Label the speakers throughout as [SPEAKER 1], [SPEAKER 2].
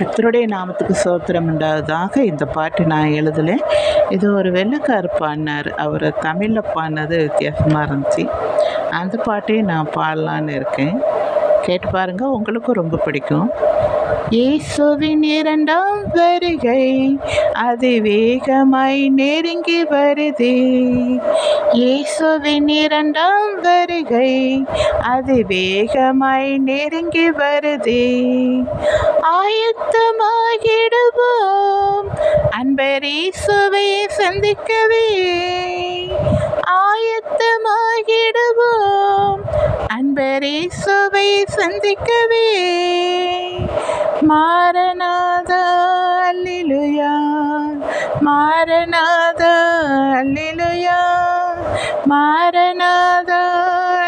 [SPEAKER 1] கர்த்தருடைய நாமத்துக்கு ஸ்தோத்திரம் உண்டாவதாக. இந்த பாட்டு நான் எழுதலை. இது ஒரு வெள்ளைக்கார் பாடினார். அவர் தமிழில் பாடினது வித்தியாசமாக இருந்துச்சு. அந்த பாட்டையும் நான் பாடலான்னு இருக்கேன். கேட்டு பாருங்கள், உங்களுக்கும் ரொம்ப பிடிக்கும். இயேசுவின் இரண்டாம் வருகை அது வேகமாய் நெருங்கி வருதே. இயேசுவின் இரண்டாம் வருகை அது வேகமாய் நெருங்கி வருதே. ஆயத்தமாகிடுவோம் அன்பர் இயேசுவை சந்திக்கவே. ஆயத்தமாகிடுவோம் அன்பர் இயேசுவை சந்திக்கவே. மாரநாதா அல்லேலூயா, மாரநாதா அல்லேலூயா, மாரநாதா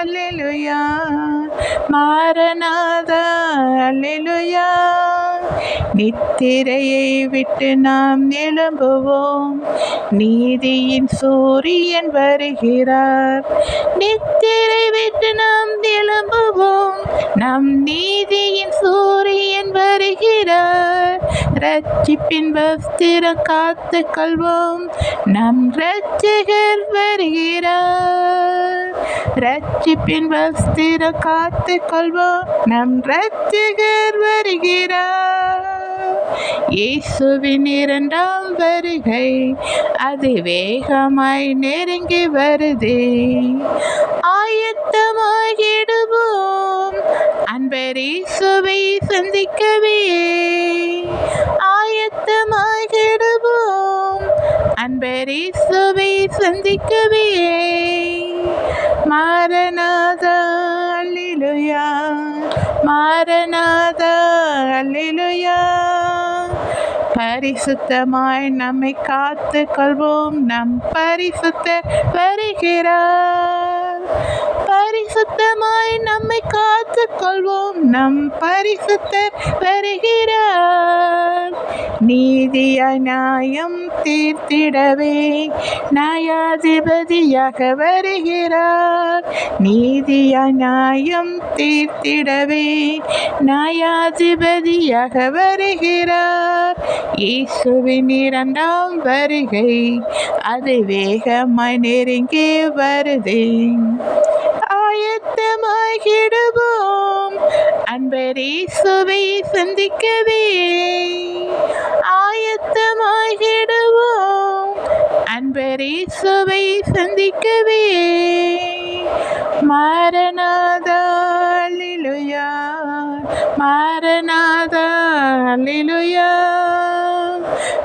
[SPEAKER 1] அல்லேலூயா, மாரநாதா அல்லேலூயா. நித்திரையை விட்டு நாம் எழும்புவோம், நீதியின் சூரியன் வருகிறார். நித்திரை விட்டு நாம் எழும்புவோம், நம் நீதியின் சூரியன் வருகிறார். ரட்சிப்பின் வஸ்திரம் காத்து கொள்வோம், நம் இரட்சகர் வருகிறார். ரட்சிப்பின் வஸ்திரம் காத்து கொள்வோம், நம் இரட்சகர் வருகிறார். இயேசுவின் இரண்டாம் வருகை அது வேகமாய் நெருங்கி வருதே. ஆயத்தமாகிடுவோம் அன்பர் இயேசுவை சந்திக்கவே. ஆயத்தமாகிடுவோம் அன்பர் இயேசுவை சந்திக்கவே. மாரநாதா அல்லேலூயா, மாரநாதா அல்லேலூயா. பரிசுத்தமாய் நம்மை காத்து கொள்வோம், நம் பரிசுத்தர் வருகிறார். பரிசுத்தமாய் நம்மை காத்து கொள்வோம், நம் பரிசுத்தர் வருகிறார். நீதியாய் நியாயம் தீர்த்திடவே நியாயாதிபதியாக வருகிறார். நீதியாய் நியாயம் தீர்த்திடவே நியாயாதிபதியாக வருகிறார். இயேசுவின் இரண்டாம் வருகை அது வேகமாய் நெருங்கி வருதே. ஆயத்தமாகிடுவோம் அன்பர் இயேசுவை சந்திக்கவே. ஆயத்தமாகிடுவோம் அன்பர் இயேசுவை சந்திக்கவே. மாரநாதா அல்லேலூயா, மாரநாதா அல்லேலூயா.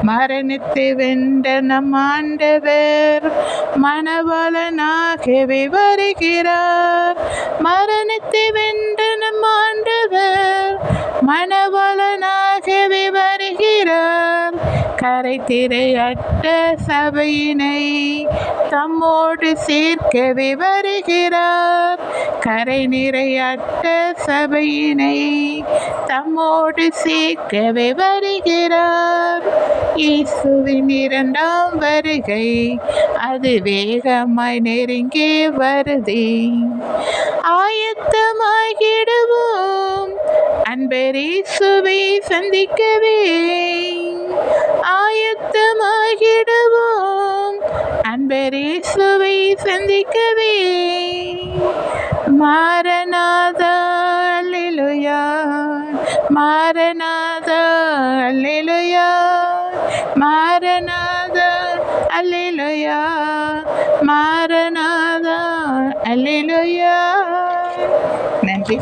[SPEAKER 1] மரணத்தை வென்ற நம் ஆண்டவர் மணவாளனாகவே வருகிறார். மரணத்தை வென்ற நம் ஆண்டவர் மணவாளனாகவே வருகிறார். கரை திரையற்ற சபையினை தம்மோடு சேர்க்கவே வருகிறார். கரை நிறையற்ற சபையினை தம்மோடு சேர்க்கவே வருகிறார். இயேசுவின் இரண்டாம் வருகை அது வேகமாய் நெருங்கி வருதே. ஆயத்தமாகிடுவோம் அன்பர் இயேசுவை சந்திக்கவே. ஆயத்தமாகிடுவோம் அன்பர் இயேசுவை சந்திக்கவே. மாரநாதா அல்லேலூயா, மாரநாதா அல்லேலூயா, மாரநாதா அல்லேலூயா, மாரநாதா அல்லேலூயா. நன்றி.